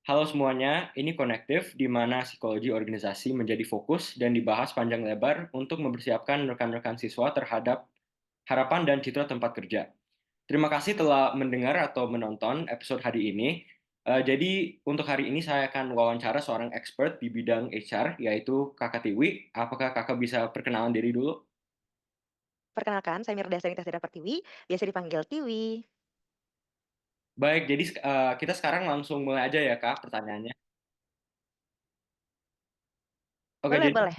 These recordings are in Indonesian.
Halo semuanya, ini Konektif, di mana psikologi organisasi menjadi fokus dan dibahas panjang lebar untuk mempersiapkan rekan-rekan siswa terhadap harapan dan citra tempat kerja. Terima kasih telah mendengar atau menonton episode hari ini. Jadi untuk hari ini saya akan wawancara seorang expert di bidang HR, yaitu Kakak Tiwi. Apakah Kakak bisa perkenalan diri dulu? Perkenalkan, saya Mirda Sanita Sira Pertiwi, biasa dipanggil Tiwi. Baik, jadi kita sekarang langsung mulai aja ya Kak pertanyaannya. Oke, Boleh jadi boleh.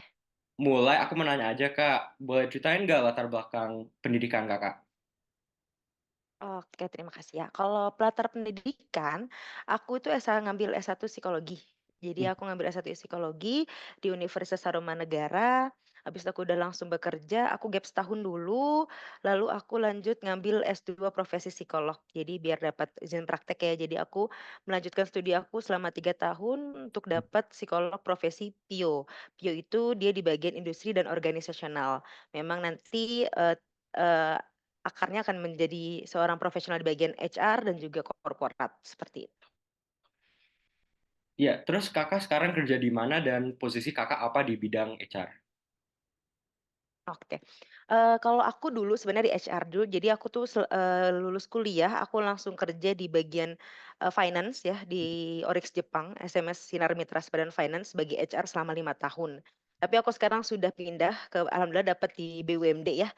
mulai aku mau nanya aja Kak, boleh ceritain nggak latar belakang pendidikan Kakak? Oke, terima kasih ya. Kalau latar pendidikan, aku itu ngambil S1 psikologi. Jadi aku ngambil S1 psikologi di Universitas Tarumanegara, habis itu aku udah langsung bekerja, aku gap setahun dulu, lalu aku lanjut ngambil S2 profesi psikolog. Jadi biar dapat izin praktek ya. Jadi aku melanjutkan studi aku selama 3 tahun untuk dapat psikolog profesi PIO. PIO itu dia di bagian industri dan organisasional. Memang nanti eh, akarnya akan menjadi seorang profesional di bagian HR dan juga korporat, seperti itu. Iya, terus Kakak sekarang kerja di mana dan posisi Kakak apa di bidang HR? Oke, kalau aku dulu sebenarnya di HR dulu, jadi aku tuh lulus kuliah, aku langsung kerja di bagian, finance ya, di Orix Jepang, SMS Sinar Mitra Sepadan Finance sebagai HR selama 5 tahun. Tapi aku sekarang sudah pindah alhamdulillah dapat di BUMD ya,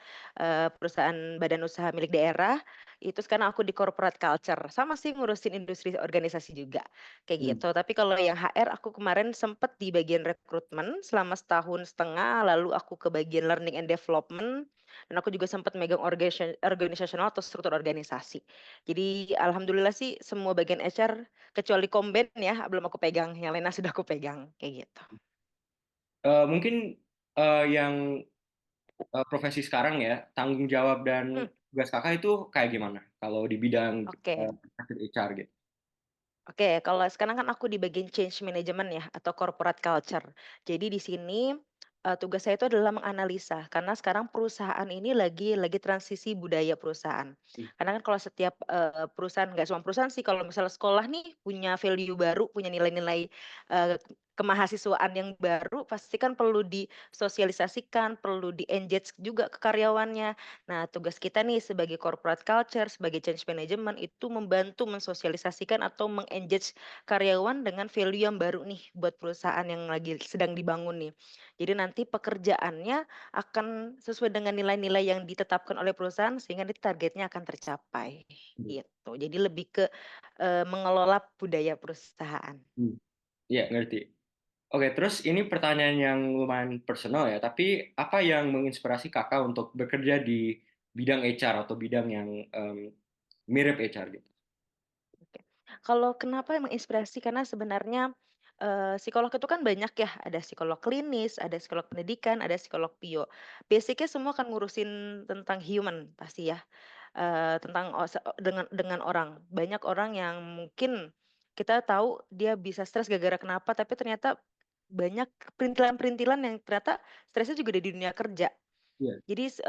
perusahaan badan usaha milik daerah, itu sekarang aku di corporate culture, sama sih ngurusin industri organisasi juga, kayak Hmm. gitu. Tapi kalau yang HR aku kemarin sempet di bagian rekrutmen selama setahun setengah, lalu aku ke bagian learning and development, dan aku juga sempat megang organisasional atau struktur organisasi. Jadi alhamdulillah sih semua bagian HR kecuali Komben ya belum aku pegang, yang lainnya sudah aku pegang, kayak gitu. Mungkin yang profesi sekarang ya, tanggung jawab dan Mhm, tugas Kakak itu kayak gimana? Kalau di bidang oke. HR gitu. Oke, kalau sekarang kan aku di bagian change management ya atau corporate culture. Jadi di sini tugas saya itu adalah menganalisa karena sekarang perusahaan ini lagi transisi budaya perusahaan. Hmm. Karena kan kalau setiap perusahaan nggak semua perusahaan sih kalau misalnya sekolah nih punya value baru, punya nilai-nilai eh, kemahasiswaan yang baru, pasti kan perlu disosialisasikan, perlu di-engage juga ke karyawannya. Nah, tugas kita nih sebagai corporate culture, sebagai change management itu membantu mensosialisasikan atau karyawan dengan value yang baru nih buat perusahaan yang lagi sedang dibangun nih. Jadi nanti pekerjaannya akan sesuai dengan nilai-nilai yang ditetapkan oleh perusahaan sehingga nanti targetnya akan tercapai, gitu. Jadi lebih ke, mengelola budaya perusahaan. Hmm. Iya, ngerti. Oke, terus ini pertanyaan yang lumayan personal ya, tapi apa yang menginspirasi Kakak untuk bekerja di bidang HR atau bidang yang mirip HR gitu? Oke. Kalau kenapa emang inspirasi, karena sebenarnya, psikolog itu kan banyak ya, ada psikolog klinis, ada psikolog pendidikan, ada psikolog PIO. Basic-nya semua akan ngurusin tentang human pasti ya, tentang dengan orang. Banyak orang yang mungkin kita tahu dia bisa stres gara-gara kenapa, tapi ternyata banyak perintilan-perintilan yang ternyata stresnya juga di dunia kerja. Iya. Jadi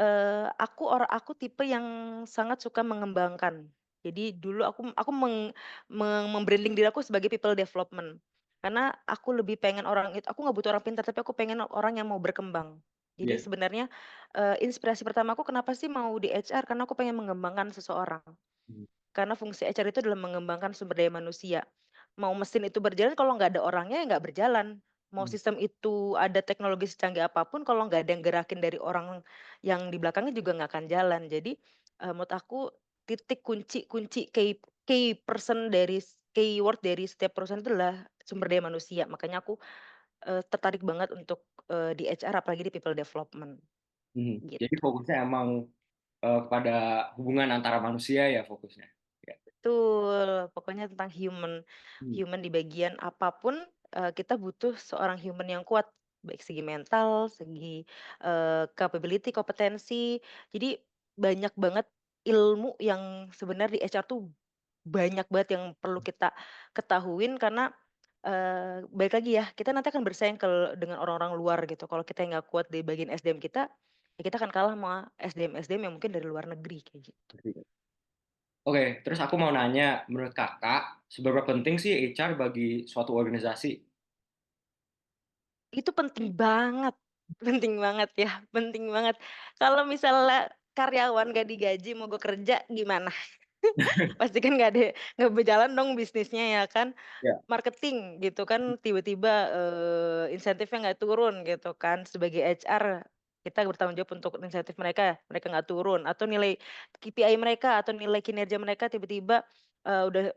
aku tipe yang sangat suka mengembangkan. Jadi dulu aku mem-branding diri aku sebagai people development. Karena aku lebih pengen orang itu aku nggak butuh orang pintar, tapi aku pengen orang yang mau berkembang. Jadi Iya. sebenarnya, inspirasi pertama aku kenapa sih mau di HR, karena aku pengen mengembangkan seseorang. Hmm. Karena fungsi HR itu adalah mengembangkan sumber daya manusia. Mau mesin itu berjalan kalau nggak ada orangnya ya nggak berjalan. Mau Hmm. sistem itu ada teknologi secanggih apapun kalau nggak ada yang gerakin dari orang yang di belakangnya juga nggak akan jalan. Jadi, menurut aku titik kunci key person keyword dari setiap perusahaan itu adalah sumber daya manusia. Makanya aku, tertarik banget untuk, di HR apalagi di people development, Mhm. Jadi gitu. fokusnya emang kepada hubungan antara manusia ya fokusnya? Ya. Betul, pokoknya tentang Hmm. human di bagian apapun, kita butuh seorang human yang kuat, baik segi mental, segi, capability, kompetensi. Jadi banyak banget ilmu yang sebenarnya di HR tuh banyak banget yang perlu kita ketahuin karena, balik lagi ya, kita nanti akan bersaing dengan orang-orang luar gitu. Kalau kita nggak kuat di bagian SDM kita, ya kita akan kalah sama SDM-SDM yang mungkin dari luar negeri, kayak gitu. Oke, terus aku mau nanya, menurut Kakak, seberapa penting sih HR bagi suatu organisasi? Itu penting banget ya, penting banget. Kalau misalnya karyawan nggak digaji mogok kerja gimana? Pasti kan nggak berjalan dong bisnisnya ya kan. Ya. Marketing gitu kan tiba-tiba, insentifnya nggak turun gitu kan, sebagai HR kita bertanggung jawab untuk insentif mereka, mereka nggak turun atau nilai KPI mereka atau nilai kinerja mereka tiba-tiba,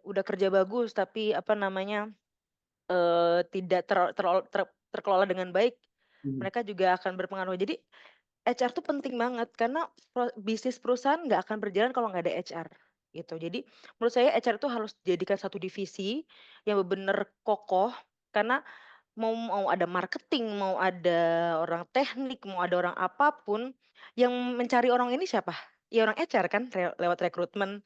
udah kerja bagus tapi apa namanya, tidak terkelola dengan baik, Mhm. mereka juga akan berpengaruh. Jadi HR tuh penting banget karena bisnis perusahaan nggak akan berjalan kalau nggak ada HR, gitu. Jadi menurut saya HR itu harus dijadikan satu divisi yang benar-benar kokoh, karena mau ada marketing, mau ada orang teknik, mau ada orang apapun, yang mencari orang ini siapa? Ya orang HR kan, lewat rekrutmen,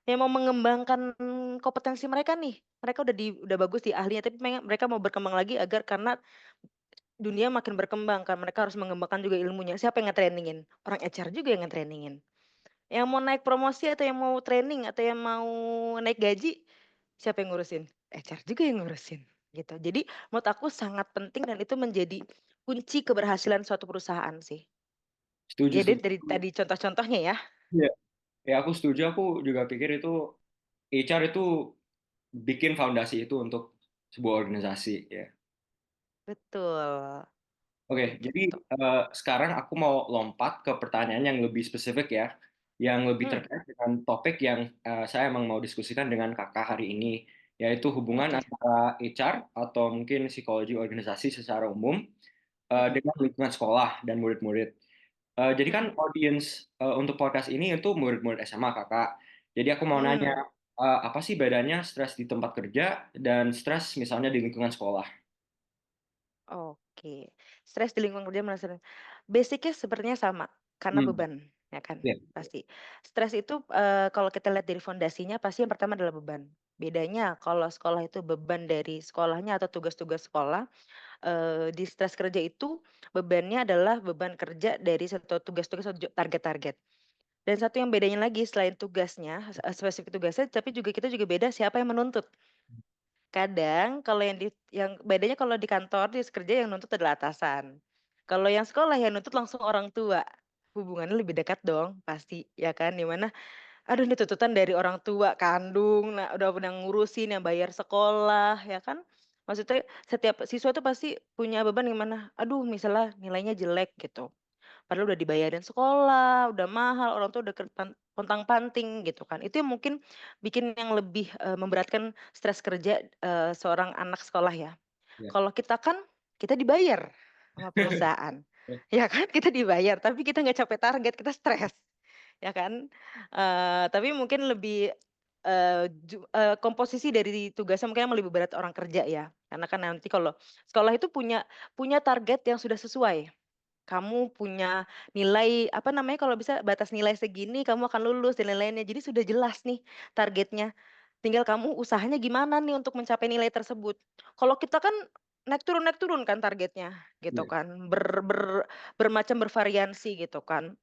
yang mau mengembangkan kompetensi mereka nih. Mereka udah bagus di ahlinya, tapi mereka mau berkembang lagi agar karena dunia makin berkembang kan, mereka harus mengembangkan juga ilmunya. Siapa yang nge-training-in? Orang HR juga yang nge-training-in. Yang mau naik promosi atau yang mau training atau yang mau naik gaji, siapa yang ngurusin? HR juga yang ngurusin, gitu. Jadi menurut aku sangat penting dan itu menjadi kunci keberhasilan suatu perusahaan sih. Setuju Ya dari setuju. tadi contoh-contohnya ya. Iya. Ya aku setuju, aku juga pikir itu HR itu bikin fondasi itu untuk sebuah organisasi ya. Betul, Oke, kayak jadi gitu. sekarang aku mau lompat ke pertanyaan yang lebih spesifik ya, yang lebih Mmm, terkait dengan topik yang saya emang mau diskusikan dengan kakak hari ini, yaitu hubungan oke. antara HR atau mungkin psikologi organisasi secara umum Mhm dengan lingkungan sekolah dan murid-murid. Jadi kan mhm. audiens untuk podcast ini itu murid-murid SMA kakak. Jadi aku mau nanya, Mmm. apa sih bedanya stres di tempat kerja dan stres misalnya di lingkungan sekolah? Oke, stres di lingkungan kerja merasakan basic-nya sepertinya sama, karena Hmm, beban, ya kan, iya, pasti. Stres itu, kalau kita lihat dari fondasinya pasti yang pertama adalah beban. Bedanya kalau sekolah itu beban dari sekolahnya atau tugas-tugas sekolah, di stres kerja itu bebannya adalah beban kerja dari satu tugas-tugas atau target-target. Dan satu yang bedanya lagi selain tugasnya, spesifik tugasnya, tapi juga kita juga beda siapa yang menuntut. Kadang kalau yang bedanya kalau di kantor, di kerja yang nuntut adalah atasan. Kalau yang sekolah yang nuntut langsung orang tua. Hubungannya lebih dekat dong pasti, ya kan? Di mana, aduh ini tuntutan dari orang tua kandung, nah udah yang ngurusin, yang bayar sekolah, ya kan? Maksudnya setiap siswa tuh pasti punya beban yang mana, aduh misalnya nilainya jelek gitu. Padahal udah dibayarin sekolah, udah mahal, orang tua udah pontang-panting gitu kan. Itu yang mungkin bikin yang lebih, memberatkan stres kerja, seorang anak sekolah ya. iya. Kalau kita kan, kita dibayar sama perusahaan, ya kan? Kita dibayar, tapi kita nggak capai target, kita stres, ya kan? Tapi mungkin lebih, komposisi dari tugasnya mungkin yang lebih berat orang kerja ya. Karena kan nanti kalau sekolah itu punya punya target yang sudah sesuai. Kamu punya nilai, apa namanya, kalau bisa batas nilai segini kamu akan lulus dan lain-lainnya. Jadi sudah jelas nih targetnya. Tinggal kamu usahanya gimana nih untuk mencapai nilai tersebut. Kalau kita kan naik turun kan targetnya, gitu Iya. kan. Bermacam bervariansi gitu kan.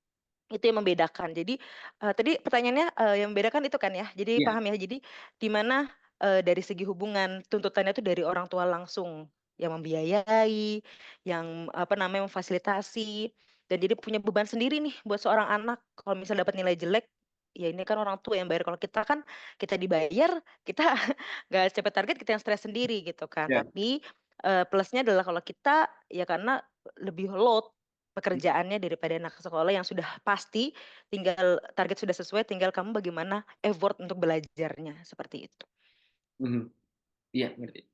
Itu yang membedakan. Jadi, tadi pertanyaannya, yang membedakan itu kan ya? Jadi Iya. paham ya? Jadi di mana, dari segi hubungan tuntutannya itu dari orang tua langsung, yang membiayai, yang apa namanya, memfasilitasi, dan jadi punya beban sendiri nih buat seorang anak. Kalau misal dapat nilai jelek, ya ini kan orang tua yang bayar. Kalau kita kan, kita dibayar, kita nggak capai target, kita yang stres sendiri gitu kan. Iya. Tapi, plusnya adalah kalau kita, ya karena lebih load pekerjaannya daripada anak sekolah yang sudah pasti, tinggal target sudah sesuai, tinggal kamu bagaimana effort untuk belajarnya, seperti itu. Mhm. Iya, ngerti.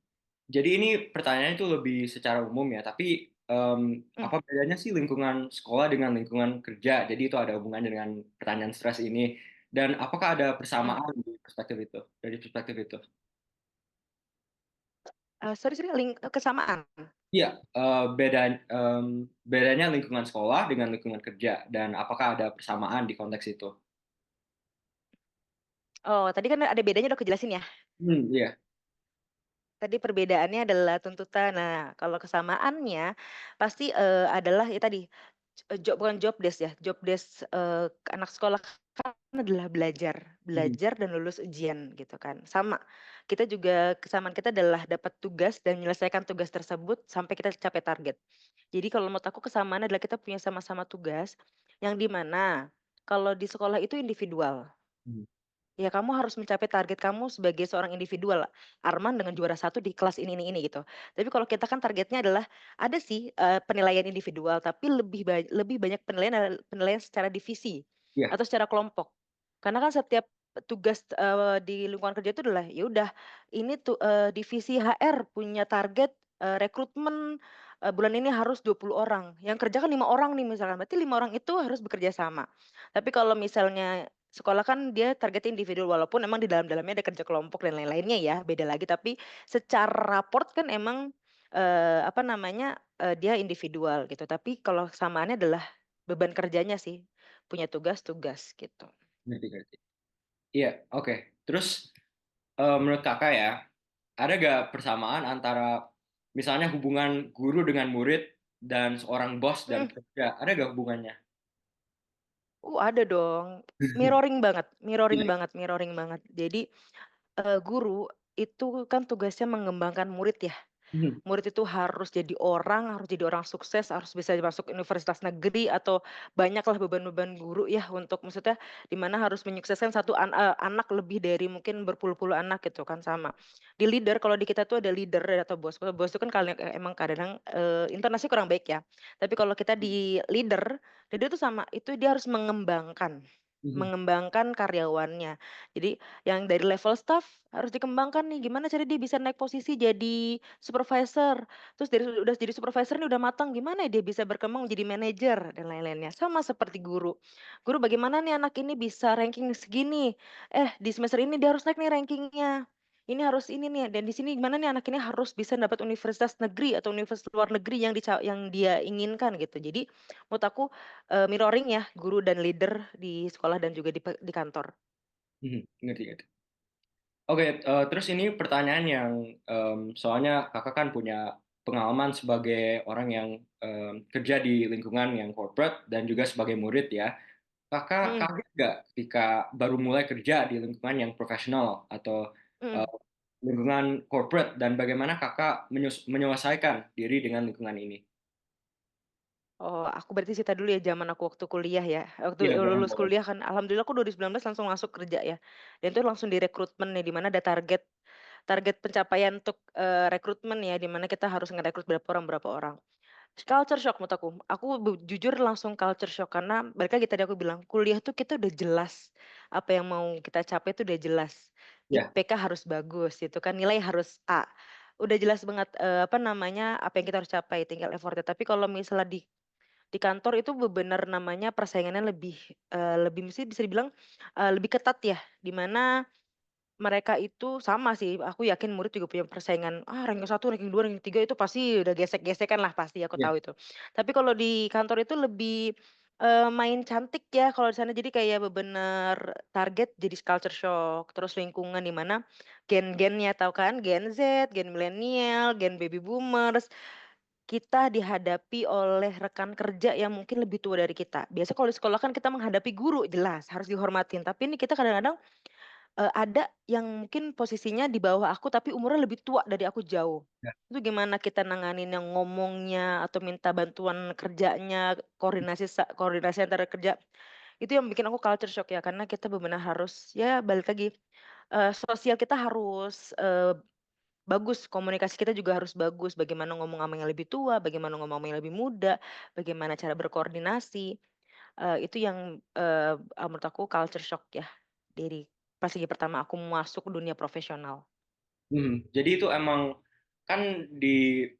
Jadi ini pertanyaannya itu lebih secara umum ya, tapi Mmm, apa bedanya sih lingkungan sekolah dengan lingkungan kerja? Jadi itu ada hubungannya dengan pertanyaan stres ini. Dan apakah ada mhm. persamaan di perspektif itu, dari perspektif itu? Sorry sorry, kesamaan? Iya, bedanya lingkungan sekolah dengan lingkungan kerja, dan apakah ada persamaan di konteks itu? Oh, tadi kan ada bedanya udah kejelasin ya? Iya. Tadi perbedaannya adalah tuntutan. Nah, kalau kesamaannya pasti, adalah ya tadi, bukan job desk ya, job desk, anak sekolah adalah belajar, Mhm, belajar dan lulus ujian gitu kan. Sama, kita juga kesamaan kita adalah dapat tugas dan menyelesaikan tugas tersebut sampai kita capai target. Jadi kalau menurut aku kesamaan adalah kita punya sama-sama tugas, yang di mana kalau di sekolah itu individual. mhm, Ya kamu harus mencapai target kamu sebagai seorang individual, Arman dengan juara satu di kelas ini gitu. Tapi kalau kita kan targetnya adalah ada sih, penilaian individual, tapi lebih banyak penilaian secara divisi iya, atau secara kelompok. Karena kan setiap tugas, di lingkungan kerja itu adalah, ya udah ini tuh, divisi HR punya target, rekrutmen, bulan ini harus 20 orang, yang kerja kan 5 orang nih misalkan, berarti 5 orang itu harus bekerja sama. Tapi kalau misalnya sekolah kan dia targetnya individu, walaupun emang di dalam-dalamnya ada kerja kelompok dan lain-lainnya ya, beda lagi. Tapi secara raport kan emang, apa namanya, dia individual gitu. Tapi kalau kesamaannya adalah beban kerjanya sih, punya tugas-tugas gitu. ngerti ngerti. Iya, oke. Terus, menurut Kakak ya, ada nggak persamaan antara misalnya hubungan guru dengan murid dan seorang bos dan Mhm, pekerja, ada nggak hubungannya? ada dong, mirroring banget mirroring Iya. banget mirroring banget. Jadi, guru itu kan tugasnya mengembangkan murid ya. Mhm, Murid itu harus jadi orang sukses, harus bisa masuk universitas negeri atau banyaklah beban-beban guru ya untuk maksudnya di mana harus menyukseskan anak lebih dari mungkin berpuluh-puluh anak gitu kan sama. Di leader kalau di kita tuh ada leader atau bos. Kalau bos itu kan emang kadang, intonasinya kurang baik ya. Tapi kalau kita di leader, leader itu sama, itu dia harus mengembangkan mhm, mengembangkan karyawannya. Jadi yang dari level staff harus dikembangkan nih, gimana cara dia bisa naik posisi jadi supervisor, terus udah jadi supervisor nih udah matang, gimana ya dia bisa berkembang menjadi manajer dan lain-lainnya. Sama seperti guru. Guru bagaimana nih anak ini bisa ranking segini, di semester ini dia harus naik nih rankingnya. Ini harus ini nih, dan di sini gimana nih anak ini harus bisa dapat universitas negeri atau universitas luar negeri yang dia inginkan gitu. Jadi menurut aku, mirroring ya guru dan leader di sekolah dan juga di kantor. mhm, ngerti ngerti. Oke, terus ini pertanyaan yang, soalnya Kakak kan punya pengalaman sebagai orang yang, kerja di lingkungan yang corporate dan juga sebagai murid ya. Kakak Mhm, kaget nggak ketika baru mulai kerja di lingkungan yang profesional atau, mhm. eee, lingkungan corporate dan bagaimana Kakak menyelesaikan diri dengan lingkungan ini? Oh, aku berarti cerita dulu ya zaman aku waktu kuliah ya. Iya, Waktu boleh lulus boleh. kuliah kan alhamdulillah aku 2019 langsung masuk kerja ya. Dan itu langsung direkrutmen nih, di mana ada target target pencapaian untuk, rekrutmen ya, di mana kita harus ngerekrut berapa orang. Culture shock menurut aku. Aku jujur langsung culture shock karena balik lagi tadi aku bilang, kuliah tuh kita udah jelas apa yang mau kita capai itu udah jelas. Iya, IPK harus bagus gitu kan, nilai harus A. Udah jelas banget, apa namanya, apa yang kita harus capai, tinggal effort-nya. Tapi kalau misalnya di kantor itu benar namanya persaingannya lebih bisa dibilang, lebih ketat ya, di mana mereka itu sama sih, aku yakin murid juga punya persaingan, ranking satu, ranking 2, ranking 3 itu pasti udah gesek-gesekan lah pasti, aku iya, tahu itu. Tapi kalau di kantor itu lebih, main cantik ya kalau di sana, jadi kayak bener target jadi culture shock, terus lingkungan di mana gen-gennya tahu kan, Gen Z, gen milenial, gen baby boomers, kita dihadapi oleh rekan kerja yang mungkin lebih tua dari kita. Biasa kalau di sekolah kan kita menghadapi guru, jelas harus dihormatin, tapi ini kita kadang-kadang, ada yang mungkin posisinya di bawah aku, tapi umurnya lebih tua dari aku jauh. iya, Itu gimana kita nanganin yang ngomongnya atau minta bantuan kerjanya, koordinasi antara kerja, itu yang bikin aku culture shock ya, karena kita benar-benar harus ya balik lagi, sosial kita harus, bagus, komunikasi kita juga harus bagus, bagaimana ngomong sama yang lebih tua, bagaimana ngomong sama yang lebih muda, bagaimana cara berkoordinasi, itu yang, menurut aku culture shock ya, dari pas lagi pertama aku masuk dunia profesional. mhm. Jadi itu emang kan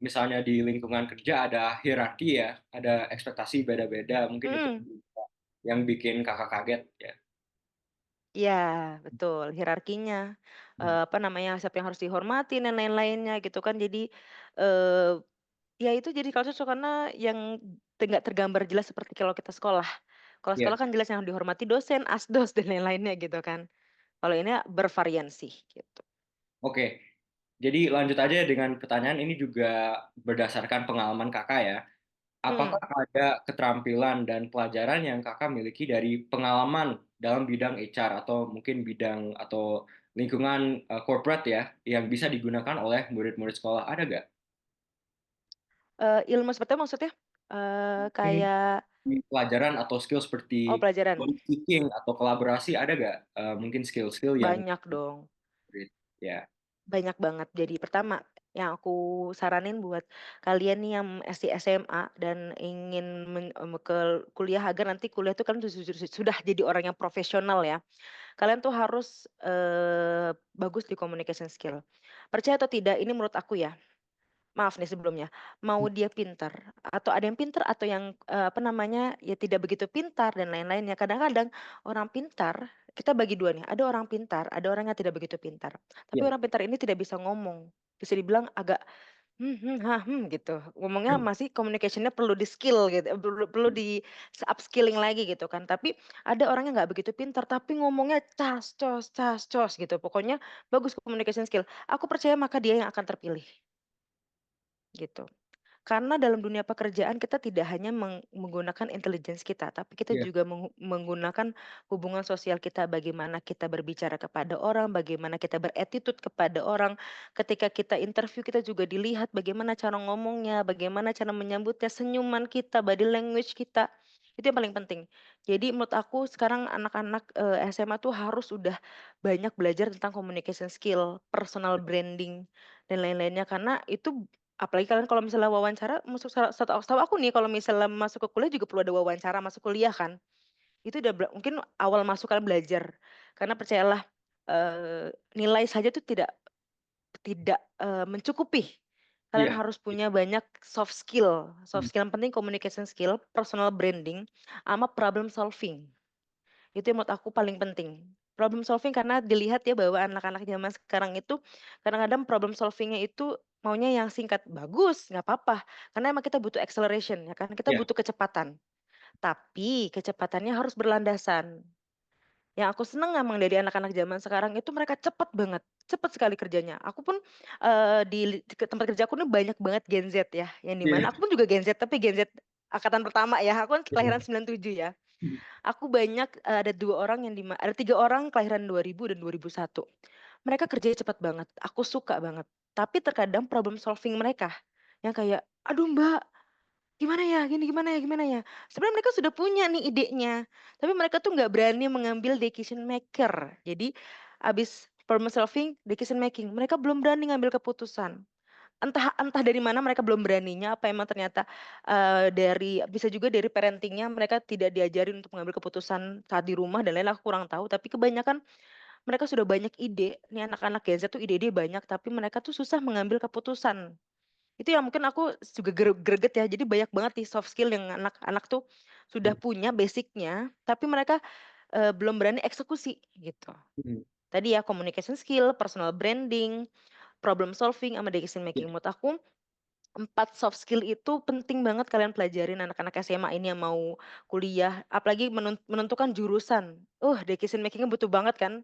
misalnya di lingkungan kerja ada hierarki ya, ada ekspektasi beda-beda, mungkin itu Mhm, juga yang bikin Kakak kaget ya? iya betul, hierarkinya, Mhm, apa namanya, siapa yang harus dihormati dan lain-lainnya gitu kan. Jadi, eee, ya itu jadi culture shock karena yang nggak tergambar jelas seperti kalau kita sekolah. Kalau iya, sekolah kan jelas yang dihormati dosen, asdos, dan lain-lainnya gitu kan. Kalau ini bervariansi gitu. oke. Jadi lanjut aja dengan pertanyaan ini juga berdasarkan pengalaman Kakak ya. apakah Mmm, ada keterampilan dan pelajaran yang Kakak miliki dari pengalaman dalam bidang HR atau mungkin bidang atau lingkungan, corporate ya, yang bisa digunakan oleh murid-murid sekolah, ada nggak? ilmu seperti apa maksudnya? Mungkin Kayak pelajaran atau skill oh seperti pelajaran? public speaking atau kolaborasi ada nggak? Mungkin skill-skill yang Banyak dong. ya, Banyak banget. Jadi pertama, yang aku saranin buat kalian nih yang masih SMA dan ingin ke kuliah agar nanti kuliah tuh kan sudah jadi orang yang profesional ya. Kalian tuh harus, bagus di communication skill. Percaya atau tidak, ini menurut aku ya, maaf nih sebelumnya, mau dia pintar atau ada yang pintar atau yang, apa namanya, ya tidak begitu pintar dan lain-lainnya. Kadang-kadang orang pintar kita bagi 2 nih, ada orang pintar, ada orang yang tidak begitu pintar. Tapi iya, orang pintar ini tidak bisa ngomong, bisa dibilang agak, gitu. Ngomongnya masih communication-nya perlu di-skill gitu, perlu perlu di-upskilling lagi gitu kan. Tapi ada orang yang nggak begitu pintar, tapi ngomongnya cas cos gitu. Pokoknya bagus communication skill. Aku percaya maka dia yang akan terpilih, gitu. Karena dalam dunia pekerjaan kita tidak hanya menggunakan intelligence kita, tapi kita iya, juga menggunakan hubungan sosial kita, bagaimana kita berbicara kepada orang, bagaimana kita beretitude kepada orang. Ketika kita interview kita juga dilihat bagaimana cara ngomongnya, bagaimana cara menyambutnya, senyuman kita, body language kita. Itu yang paling penting. Jadi menurut aku sekarang anak-anak, SMA tuh harus udah banyak belajar tentang communication skill, personal branding, dan lain-lainnya karena itu apalagi kalian kalau misalnya wawancara masuk setahu setahu aku nih kalau misalnya masuk ke kuliah juga perlu ada wawancara masuk kuliah kan. Itu udah mungkin awal masuk kalian belajar. Karena percayalah, nilai saja tuh tidak mencukupi. Kalian iya, harus punya banyak soft skill. Soft skill yang penting communication skill, personal branding, sama problem solving. Itu yang menurut aku paling penting. Problem solving karena dilihat ya bahwa anak-anak zaman sekarang itu kadang-kadang problem solving-nya itu maunya yang singkat, bagus, nggak apa-apa, karena emang kita butuh acceleration ya kan, kita iya, butuh kecepatan. Tapi kecepatannya harus berlandasan. Yang aku seneng emang dari anak-anak zaman sekarang itu mereka cepet banget, cepet sekali kerjanya. Aku pun, ke tempat kerja aku nih banyak banget Gen Z ya, yang di iya, mana aku pun juga Gen Z, tapi Gen Z angkatan pertama ya, aku kan iya, kelahiran 97 ya. Aku banyak, ada 2 orang yang ada 3 orang kelahiran 2000 dan 2001. Mereka kerjanya cepat banget, aku suka banget. Tapi terkadang problem solving mereka, yang kayak, "Aduh Mbak, gimana ya, gini gimana ya gimana ya?" Sebenarnya mereka sudah punya nih idenya, tapi mereka tuh nggak berani mengambil decision maker. Jadi, habis problem solving, decision making, mereka belum berani ngambil keputusan. Entah entah dari mana mereka belum beraninya, apa emang ternyata, dari bisa juga dari parenting-nya mereka tidak diajarin untuk mengambil keputusan saat di rumah dan lain-lain, aku kurang tahu. Tapi kebanyakan mereka sudah banyak ide, nih anak-anak Gen Z tuh ide-ide banyak, tapi mereka tuh susah mengambil keputusan. Itu yang mungkin aku juga greget ya, jadi banyak banget nih soft skill yang anak-anak tuh sudah punya basic-nya, tapi mereka, belum berani eksekusi, gitu. mhm, Tadi ya communication skill, personal branding, problem solving, sama decision iya, making. Menurut aku 4 soft skill itu penting banget kalian pelajarin anak-anak SMA ini yang mau kuliah, apalagi menentukan jurusan. Decision making-nya butuh banget kan.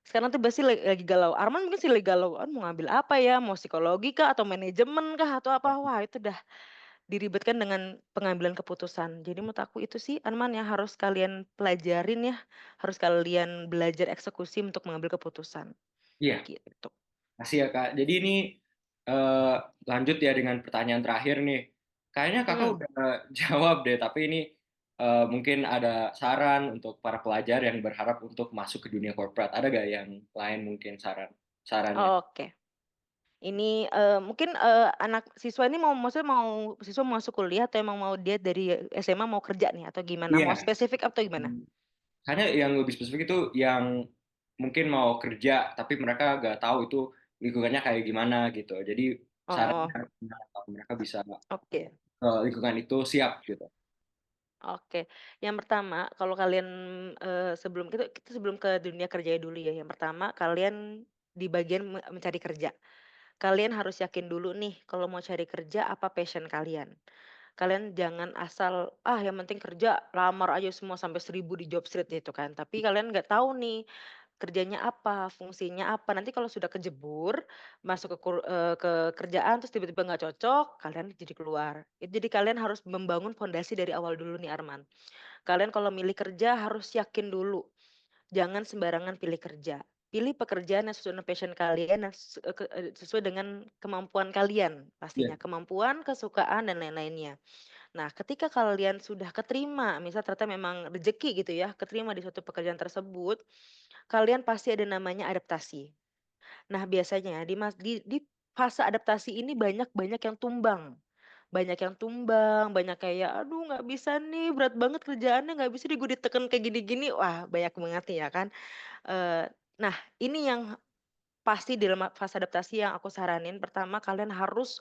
Sekarang tuh pasti lagi galau, Arman mungkin sih lagi galau, mau ngambil apa ya, mau psikologi kah, atau manajemen kah, atau apa. Wah itu dah diribetkan dengan pengambilan keputusan. Jadi menurut aku itu sih Arman yang harus kalian pelajarin ya, harus kalian belajar eksekusi untuk mengambil keputusan, iya. gitu. Makasih ya Kak. Jadi ini eh, lanjut ya dengan pertanyaan terakhir nih. Kayaknya Kakak Mhm. udah jawab deh, tapi ini mungkin ada saran untuk para pelajar yang berharap untuk masuk ke dunia korporat. Ada gak yang lain mungkin sarannya? Oke. Ini, mungkin, anak siswa ini maksudnya mau siswa mau masuk kuliah atau emang mau dia dari SMA mau kerja nih atau gimana? Mau Iya. spesifik atau gimana? Hmm. Hanya yang lebih spesifik itu yang mungkin mau kerja, tapi mereka gak tahu itu lingkungannya kayak gimana gitu. Jadi sarannya Oh, apakah mereka bisa oke lingkungan itu siap gitu. oke. Yang pertama kalau kalian, sebelum kita sebelum ke dunia kerja dulu ya, yang pertama kalian di bagian mencari kerja. Kalian harus yakin dulu nih kalau mau cari kerja apa passion kalian. Kalian jangan asal, yang penting kerja, lamar aja semua sampai 1000 di Jobstreet gitu kan. Tapi kalian nggak tahu nih, kerjanya apa, fungsinya apa. Nanti kalau sudah kejebur, masuk ke kerjaan terus tiba-tiba nggak cocok, kalian jadi keluar. Jadi kalian harus membangun fondasi dari awal dulu nih Arman. Kalian kalau milih kerja harus yakin dulu, jangan sembarangan pilih kerja. Pilih pekerjaan yang sesuai dengan passion kalian, yang sesuai dengan kemampuan kalian Iya, pastinya, kemampuan, kesukaan, dan lain-lainnya. Nah, ketika kalian sudah keterima, misal ternyata memang rezeki gitu ya, keterima di suatu pekerjaan tersebut, kalian pasti ada namanya adaptasi. Nah, biasanya di fase adaptasi ini banyak banyak yang tumbang. Banyak yang tumbang, banyak kayak, "Aduh nggak bisa nih, berat banget kerjaannya, nggak bisa nih gue diteken kayak gini-gini." Wah, banyak banget nih ya kan. Eee, nah, ini yang pasti dalam fase adaptasi yang aku saranin, pertama kalian harus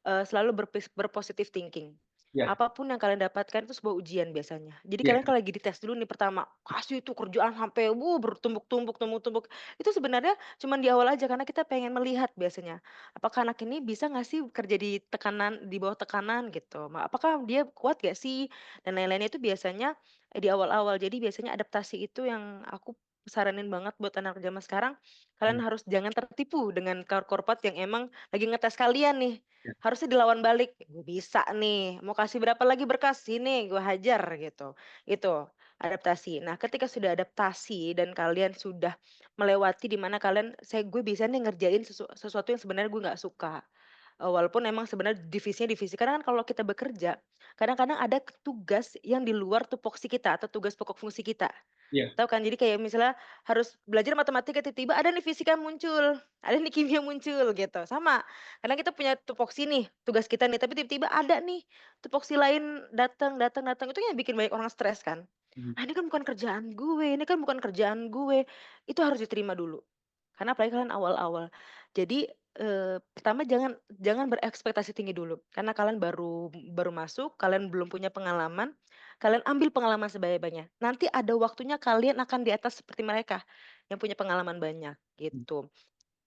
selalu berpositif thinking. iya, Apapun yang kalian dapatkan itu sebuah ujian biasanya. Jadi iya, kalian kalau lagi dites dulu nih pertama, kasih itu kerjaan sampai bertumpuk-tumpuk tumpuk-tumpuk. Itu sebenarnya cuman di awal aja karena kita pengen melihat biasanya, apakah anak ini bisa nggak sih kerja di bawah tekanan gitu, apakah dia kuat gak sih dan lain-lainnya itu biasanya, di awal-awal. Jadi biasanya adaptasi itu yang aku saranin banget buat anak zaman sekarang, kalian mmm, harus jangan tertipu dengan korpat yang emang lagi ngetes kalian nih. iya, Harusnya dilawan balik, "Gue bisa nih, mau kasih berapa lagi berkas? Sini gue hajar," gitu. Itu, adaptasi. Nah, ketika sudah adaptasi dan kalian sudah melewati di mana gue bisa nih ngerjain sesuatu yang sebenarnya gue nggak suka. Walaupun emang sebenarnya divisinya divisi, karena kan kalau kita bekerja, kadang-kadang ada tugas yang di luar tupoksi kita atau tugas pokok fungsi kita. iya, Tahu kan? Jadi kayak misalnya harus belajar matematika tiba-tiba ada nih fisika muncul, ada nih kimia muncul gitu, sama. Kadang kita punya tupoksi nih, tugas kita nih, tapi tiba-tiba ada nih tupoksi lain datang datang datang, itu yang bikin banyak orang stres kan. mhm, "Ah, ini kan bukan kerjaan gue ini kan bukan kerjaan gue." Itu harus diterima dulu. Karena apalagi kalian awal-awal. Jadi, pertama jangan jangan berekspektasi tinggi dulu, karena kalian baru baru masuk, kalian belum punya pengalaman, kalian ambil pengalaman sebanyak-banyaknya. Nanti ada waktunya kalian akan di atas seperti mereka, yang punya pengalaman banyak, mmm, gitu.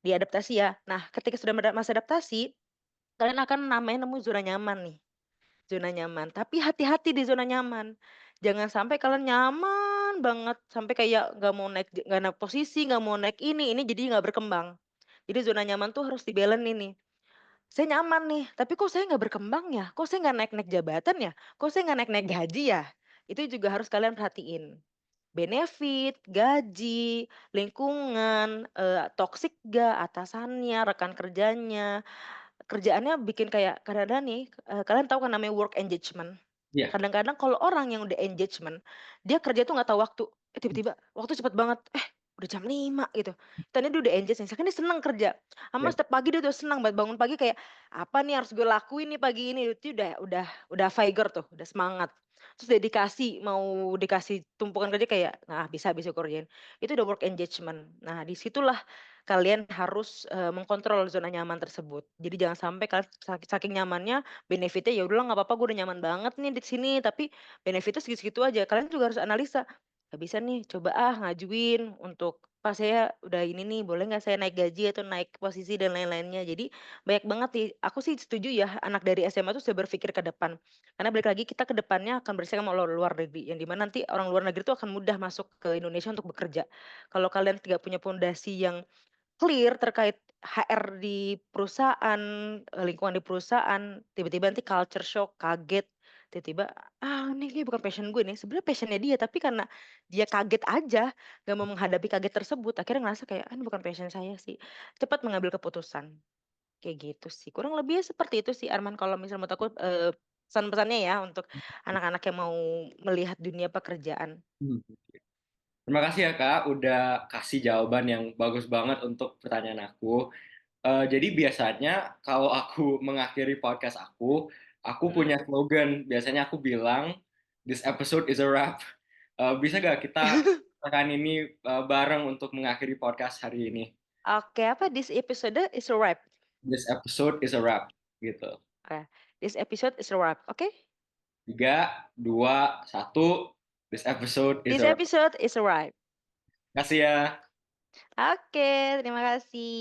Diadaptasi ya. Nah, ketika sudah masa adaptasi, kalian akan namanya nemu zona nyaman nih, zona nyaman. Tapi hati-hati di zona nyaman. Jangan sampai kalian nyaman banget, sampai kayak nggak naik posisi, nggak mau naik ini jadi nggak berkembang. Jadi zona nyaman tuh harus nih. Saya nyaman nih, tapi kok saya nggak berkembang ya? Kok saya nggak naik-naik jabatan ya? Kok saya nggak naik-naik gaji ya? Itu juga harus kalian perhatiin. Benefit, gaji, lingkungan, toksik nggak atasannya, rekan kerjanya. Kerjaannya bikin kayak kadang-kadang nih, kalian tahu kan namanya work engagement? iya, Kadang-kadang kalau orang yang udah engagement, dia kerja tuh nggak tahu waktu, mmm, tiba-tiba waktu cepet banget, udah jam 5 gitu. Tadinya dia udah engage nih, misalkan dia seneng kerja, sama iya, setiap pagi dia udah senang banget bangun pagi kayak, "Apa nih harus gue lakuin nih pagi ini?" Itu udah vigor tuh, udah semangat. Terus dedikasi, mau dikasih tumpukan kerja kayak, "Nah, bisa gue kerjain." Itu udah work engagement. Nah, di situlah kalian harus, mengkontrol zona nyaman tersebut. Jadi jangan sampai kalian saking nyamannya, benefitnya ya udahlah nggak apa-apa gue udah nyaman banget nih di sini, tapi benefitnya segitu-segitu aja. Kalian juga harus analisa, nggak bisa nih coba ngajuin untuk, "Pak saya udah ini nih, boleh nggak saya naik gaji atau naik posisi dan lain-lainnya." Jadi banyak banget sih, aku sih setuju ya anak dari SMA tuh sudah berpikir ke depan. Karena balik lagi kita ke depannya akan bersaing sama luar negeri, yang di mana nanti orang luar negeri itu akan mudah masuk ke Indonesia untuk bekerja. Kalau kalian tidak punya pondasi yang clear terkait HR di perusahaan, lingkungan di perusahaan, tiba-tiba nanti culture shock, kaget, tiba-tiba, ini kayaknya bukan passion gue nih." Sebenarnya passion-nya dia, tapi karena dia kaget aja, nggak mau menghadapi kaget tersebut, akhirnya ngerasa kayak, "Ah, ini bukan passion saya sih." Cepat mengambil keputusan, kayak gitu sih. Kurang lebihnya seperti itu sih Arman, kalau misal menurut aku, pesan-pesannya ya untuk anak-anak yang mau melihat dunia pekerjaan. mhm. Terima kasih ya Kak, udah kasih jawaban yang bagus banget untuk pertanyaan aku. Jadi biasanya kalau aku mengakhiri podcast aku punya Mhm. slogan. Biasanya aku bilang, "This episode is a wrap." Bisa nggak kita lakukan ini, bareng untuk mengakhiri podcast hari ini? Oke, apa this episode is a wrap. This episode is a wrap, gitu. Oke, this episode is a wrap, oke? 3, 2, 1. This episode is This a wrap. episode is a wrap. Makasih ya. Oke, terima kasih.